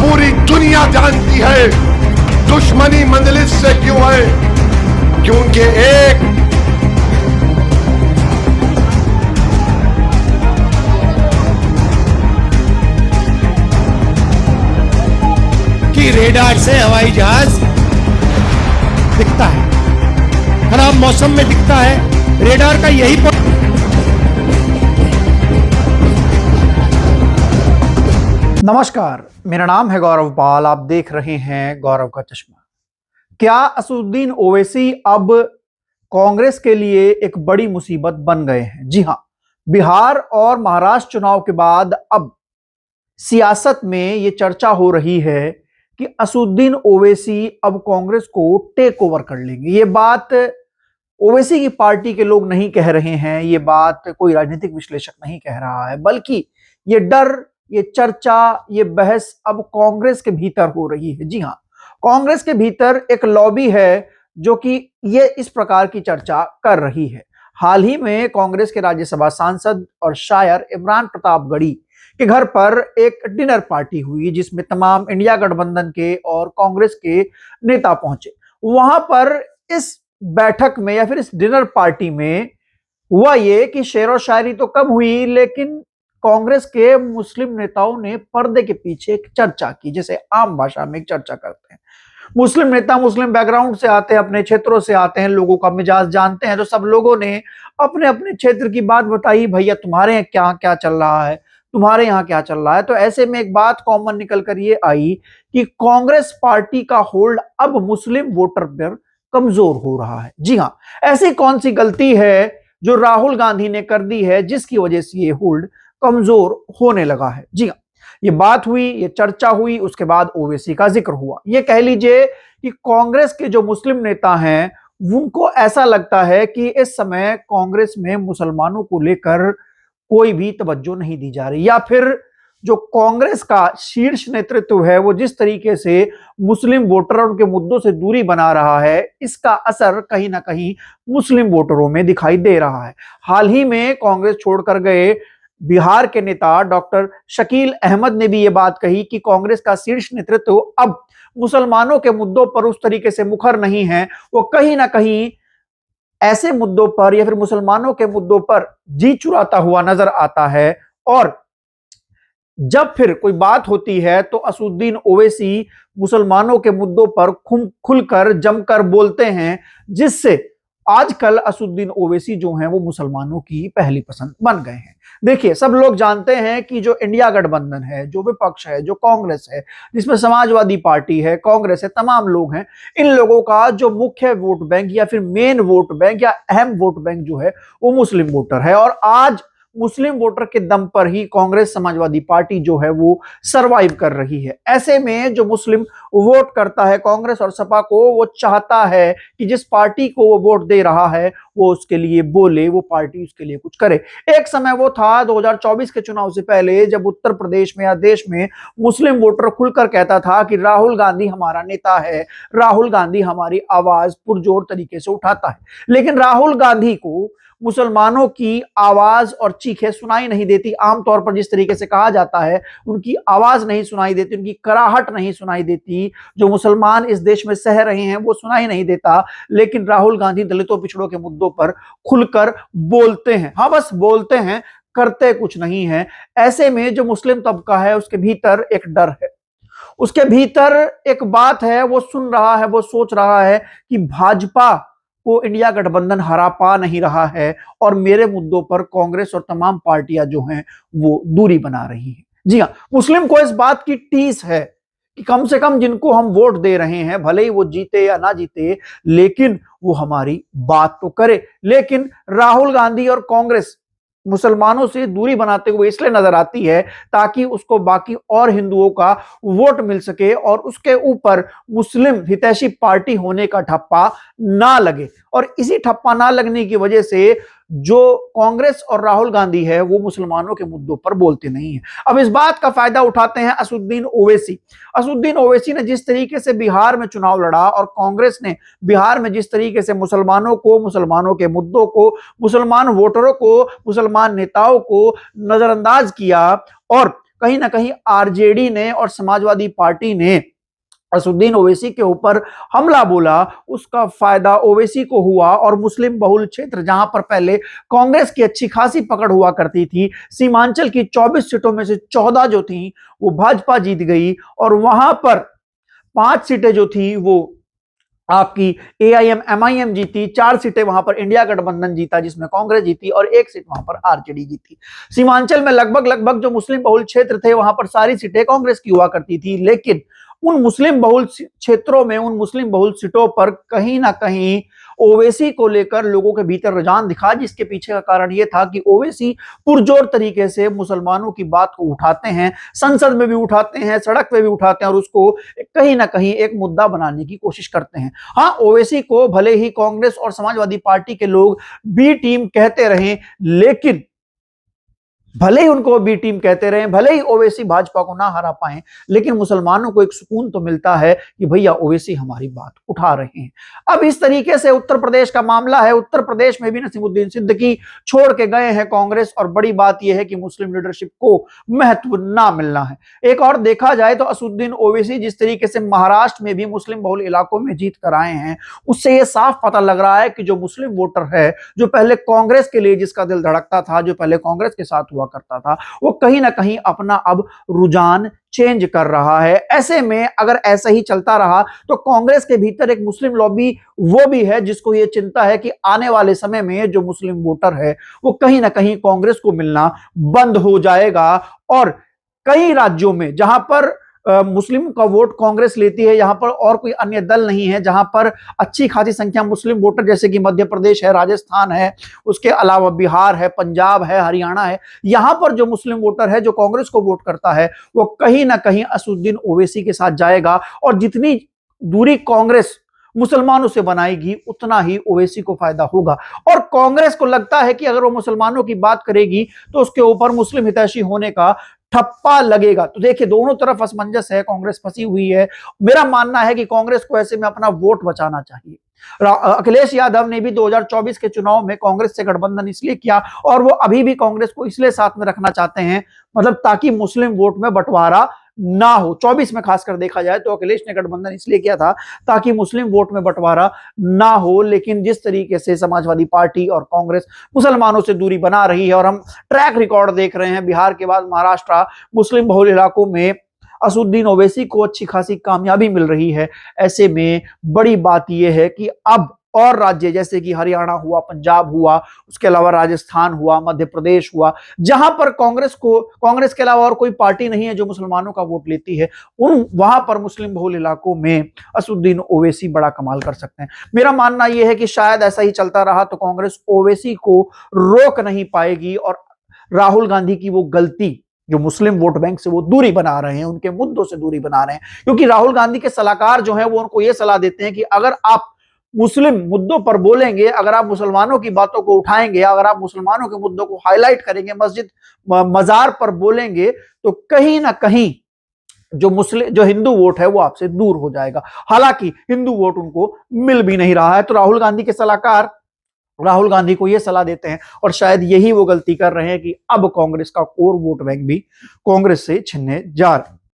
पूरी दुनिया जानती है दुश्मनी मंजलिस से क्यों है, क्योंकि एक कि रेडार से हवाई जहाज दिखता है, खराब मौसम में दिखता है। रेडार का यही नमस्कार, मेरा नाम है गौरव पाल। आप देख रहे हैं गौरव का चश्मा। क्या असदुद्दीन ओवैसी अब कांग्रेस के लिए एक बड़ी मुसीबत बन गए हैं? जी हां, बिहार और महाराष्ट्र चुनाव के बाद अब सियासत में यह चर्चा हो रही है कि असदुद्दीन ओवैसी अब कांग्रेस को टेक ओवर कर लेंगे। ये बात ओवैसी की पार्टी के लोग नहीं कह रहे हैं, ये बात कोई राजनीतिक विश्लेषक नहीं कह रहा है, बल्कि ये डर, ये चर्चा, ये बहस अब कांग्रेस के भीतर हो रही है। जी हां, कांग्रेस के भीतर एक लॉबी है जो कि ये इस प्रकार की चर्चा कर रही है। हाल ही में कांग्रेस के राज्यसभा सांसद और शायर इमरान प्रतापगढ़ी के घर पर एक डिनर पार्टी हुई, जिसमें तमाम इंडिया गठबंधन के और कांग्रेस के नेता पहुंचे। वहां पर इस बैठक में या फिर इस डिनर पार्टी में हुआ ये कि शेर और शायरी तो कम हुई, लेकिन कांग्रेस के मुस्लिम नेताओं ने पर्दे के पीछे एक चर्चा की, जैसे आम भाषा में एक चर्चा करते हैं। मुस्लिम नेता मुस्लिम बैकग्राउंड से आते हैं, अपने क्षेत्रों से आते हैं, लोगों का मिजाज जानते हैं, तो सब लोगों ने अपने अपने क्षेत्र की बात बताई। भैया तुम्हारे यहाँ क्या क्या चल रहा है, तुम्हारे यहाँ क्या चल रहा है। तो ऐसे में एक बात कॉमन निकल कर ये आई कि कांग्रेस पार्टी का होल्ड अब मुस्लिम वोटर पर कमजोर हो रहा है। जी हां, ऐसी कौन सी गलती है जो राहुल गांधी ने कर दी है जिसकी वजह से ये होल्ड कमजोर होने लगा है? जी हां, ये बात हुई, ये चर्चा हुई, उसके बाद ओवैसी का जिक्र हुआ। ये कह लीजिए कि कांग्रेस के जो मुस्लिम नेता हैं उनको ऐसा लगता है कि इस समय कांग्रेस में मुसलमानों को लेकर कोई भी तवज्जो नहीं दी जा रही, या फिर जो कांग्रेस का शीर्ष नेतृत्व है वो जिस तरीके से मुस्लिम वोटर और उनके मुद्दों से दूरी बना रहा है, इसका असर कहीं ना कहीं मुस्लिम वोटरों में दिखाई दे रहा है। हाल ही में कांग्रेस छोड़कर गए बिहार के नेता डॉक्टर शकील अहमद ने भी ये बात कही कि कांग्रेस का शीर्ष नेतृत्व अब मुसलमानों के मुद्दों पर उस तरीके से मुखर नहीं है, वो कहीं ना कहीं ऐसे मुद्दों पर या फिर मुसलमानों के मुद्दों पर जी चुराता हुआ नजर आता है। और जब फिर कोई बात होती है तो असदुद्दीन ओवैसी मुसलमानों के मुद्दों पर खुलकर जमकर बोलते हैं, जिससे आजकल असदुद्दीन ओवैसी जो हैं वो मुसलमानों की पहली पसंद बन गए हैं। देखिए, सब लोग जानते हैं कि जो इंडिया गठबंधन है, जो विपक्ष है, जो कांग्रेस है, जिसमें समाजवादी पार्टी है, कांग्रेस है, तमाम लोग हैं, इन लोगों का जो मुख्य वोट बैंक या फिर मेन वोट बैंक या अहम वोट बैंक जो है वो मुस्लिम वोटर है। और आज मुस्लिम वोटर के दम पर ही कांग्रेस समाजवादी पार्टी जो है वो सरवाइव कर रही है। ऐसे में जो मुस्लिम वोट करता है कांग्रेस और सपा को, वो चाहता है कि जिस पार्टी को वो वोट दे रहा है वो उसके लिए बोले, वो पार्टी उसके लिए कुछ करे। एक समय वो था 2024 के चुनाव से पहले, जब उत्तर प्रदेश में या देश में मुस्लिम वोटर खुलकर कहता था कि राहुल गांधी हमारा नेता है, राहुल गांधी हमारी आवाज पुरजोर तरीके से उठाता है। लेकिन राहुल गांधी को मुसलमानों की आवाज और चीखें सुनाई नहीं देती। आमतौर पर जिस तरीके से कहा जाता है, उनकी आवाज नहीं सुनाई देती, उनकी कराहट नहीं सुनाई देती, जो मुसलमान इस देश में सह रहे हैं वो सुनाई नहीं देता। लेकिन राहुल गांधी दलितों पिछड़ों के मुद्दों पर खुलकर बोलते हैं। हाँ, बस बोलते हैं, करते कुछ नहीं है। ऐसे में जो मुस्लिम तबका है उसके भीतर एक डर है, उसके भीतर एक बात है, वो सुन रहा है, वो सोच रहा है कि भाजपा को इंडिया गठबंधन हरा पा नहीं रहा है और मेरे मुद्दों पर कांग्रेस और तमाम पार्टियां जो हैं वो दूरी बना रही हैं। जी हां, मुस्लिम को इस बात की टीस है कि कम से कम जिनको हम वोट दे रहे हैं, भले ही वो जीते या ना जीते, लेकिन वो हमारी बात तो करे। लेकिन राहुल गांधी और कांग्रेस मुसलमानों से दूरी बनाते हुए इसलिए नजर आती है ताकि उसको बाकी और हिंदुओं का वोट मिल सके और उसके ऊपर मुस्लिम हितैषी पार्टी होने का ठप्पा ना लगे। और इसी ठप्पा ना लगने की वजह से जो कांग्रेस और राहुल गांधी है वो मुसलमानों के मुद्दों पर बोलते नहीं है। अब इस बात का फायदा उठाते हैं असदुद्दीन ओवैसी। असदुद्दीन ओवैसी ने जिस तरीके से बिहार में चुनाव लड़ा और कांग्रेस ने बिहार में जिस तरीके से मुसलमानों को, मुसलमानों के मुद्दों को, मुसलमान वोटरों को, मुसलमान नेताओं को नजरअंदाज किया और कहीं ना कहीं आरजेडी ने और समाजवादी पार्टी ने असुद्दीन ओवैसी के ऊपर हमला बोला, उसका फायदा ओवैसी को हुआ और मुस्लिम बहुल क्षेत्र जहां पर पहले कांग्रेस की अच्छी खासी पकड़ हुआ करती थी, सीमांचल की 24 सीटों में से 14 जो थी वो भाजपा जीत गई और वहां पर 5 सीटें जो थी वो आपकी एआईएम एमआईएम जीती, 4 सीटें वहां पर इंडिया गठबंधन जीता जिसमें कांग्रेस जीती और 1 सीट वहां पर आरजेडी जीती। सीमांचल में लगभग जो मुस्लिम बहुल क्षेत्र थे वहां पर सारी सीटें कांग्रेस की हुआ करती थी, लेकिन उन मुस्लिम बहुल क्षेत्रों में, उन मुस्लिम बहुल सीटों पर कहीं ना कहीं ओवैसी को लेकर लोगों के भीतर रुझान दिखा, जिसके पीछे का कारण यह था कि ओवैसी पुरजोर तरीके से मुसलमानों की बात को उठाते हैं, संसद में भी उठाते हैं, सड़क पे भी उठाते हैं और उसको कहीं ना कहीं एक मुद्दा बनाने की कोशिश करते हैं। हाँ, ओवैसी को भले ही कांग्रेस और समाजवादी पार्टी के लोग बी टीम कहते रहे, लेकिन भले ही उनको बी टीम कहते रहे, भले ही ओवैसी भाजपा को ना हरा पाए, लेकिन मुसलमानों को एक सुकून तो मिलता है कि भैया ओवैसी हमारी बात उठा रहे हैं। अब इस तरीके से उत्तर प्रदेश का मामला है। उत्तर प्रदेश में भी नसीमुद्दीन सिद्दीकी छोड़ के गए हैं कांग्रेस और बड़ी बात यह है कि मुस्लिम लीडरशिप को महत्व ना मिलना है। एक और देखा जाए तो असुद्दीन ओवैसी जिस तरीके से महाराष्ट्र में भी मुस्लिम बहुल इलाकों में जीत कर आए हैं, उससे यह साफ पता लग रहा है कि जो मुस्लिम वोटर है, जो पहले कांग्रेस के लिए जिसका दिल धड़कता था, जो पहले कांग्रेस के साथ हुआ करता था, वो कहीं ना कहीं अपना अब रुझान चेंज कर रहा है। ऐसे में अगर ऐसा ही चलता रहा तो कांग्रेस के भीतर एक मुस्लिम लॉबी वो भी है जिसको ये चिंता है कि आने वाले समय में जो मुस्लिम वोटर है वो कहीं ना कहीं कांग्रेस को मिलना बंद हो जाएगा और कई राज्यों में जहां पर मुस्लिम का वोट कांग्रेस लेती है, यहां पर और कोई अन्य दल नहीं है, जहां पर अच्छी खासी संख्या मुस्लिम वोटर जैसे कि मध्य प्रदेश है, राजस्थान है, उसके अलावा बिहार है, पंजाब है, हरियाणा है, यहां पर जो मुस्लिम वोटर है जो कांग्रेस को वोट करता है वो कहीं ना कहीं असुद्दीन ओवैसी के साथ जाएगा और जितनी दूरी कांग्रेस मुसलमानों से बनाएगी उतना ही ओवैसी को फायदा होगा। और कांग्रेस को लगता है कि अगर वो मुसलमानों की बात करेगी तो उसके ऊपर मुस्लिम हितैषी होने का ठप्पा लगेगा। तो देखिए, दोनों तरफ असमंजस है, कांग्रेस फंसी हुई है। मेरा मानना है कि कांग्रेस को ऐसे में अपना वोट बचाना चाहिए। अखिलेश यादव ने भी 2024 के चुनाव में कांग्रेस से गठबंधन इसलिए किया और वो अभी भी कांग्रेस को इसलिए साथ में रखना चाहते हैं, मतलब ताकि मुस्लिम वोट में बंटवारा ना हो। 24 में खासकर देखा जाए तो अखिलेश ने गठबंधन इसलिए किया था ताकि मुस्लिम वोट में बंटवारा ना हो, लेकिन जिस तरीके से समाजवादी पार्टी और कांग्रेस मुसलमानों से दूरी बना रही है और हम ट्रैक रिकॉर्ड देख रहे हैं, बिहार के बाद महाराष्ट्र मुस्लिम बहुल इलाकों में असुद्दीन ओवैसी को अच्छी खासी कामयाबी मिल रही है। ऐसे में बड़ी बात यह है कि अब और राज्य जैसे कि हरियाणा हुआ, पंजाब हुआ, उसके अलावा राजस्थान हुआ, मध्य प्रदेश हुआ, जहां पर कांग्रेस के अलावा और कोई पार्टी नहीं है जो मुसलमानों का वोट लेती है, उन वहां पर मुस्लिम बहुल इलाकों में असुद्दीन ओवैसी बड़ा कमाल कर सकते हैं। मेरा मानना यह है कि शायद ऐसा ही चलता रहा तो कांग्रेस ओवैसी को रोक नहीं पाएगी और राहुल गांधी की वो गलती जो मुस्लिम वोट बैंक से वो दूरी बना रहे हैं, उनके मुद्दों से दूरी बना रहे हैं, क्योंकि राहुल गांधी के सलाहकार जो हैं वो उनको ये सलाह देते हैं कि अगर आप मुस्लिम मुद्दों पर बोलेंगे, अगर आप मुसलमानों की बातों को उठाएंगे, अगर आप मुसलमानों के मुद्दों को हाईलाइट करेंगे, मस्जिद मजार पर बोलेंगे, तो कहीं ना कहीं जो हिंदू वोट है वो आपसे दूर हो जाएगा। हालांकि हिंदू वोट उनको मिल भी नहीं रहा है, तो राहुल गांधी के सलाहकार राहुल गांधी को यह सलाह देते हैं और शायद यही वो गलती कर रहे हैं कि अब कांग्रेस का कोर वोट बैंक भी कांग्रेस से छिनने जा रहा है।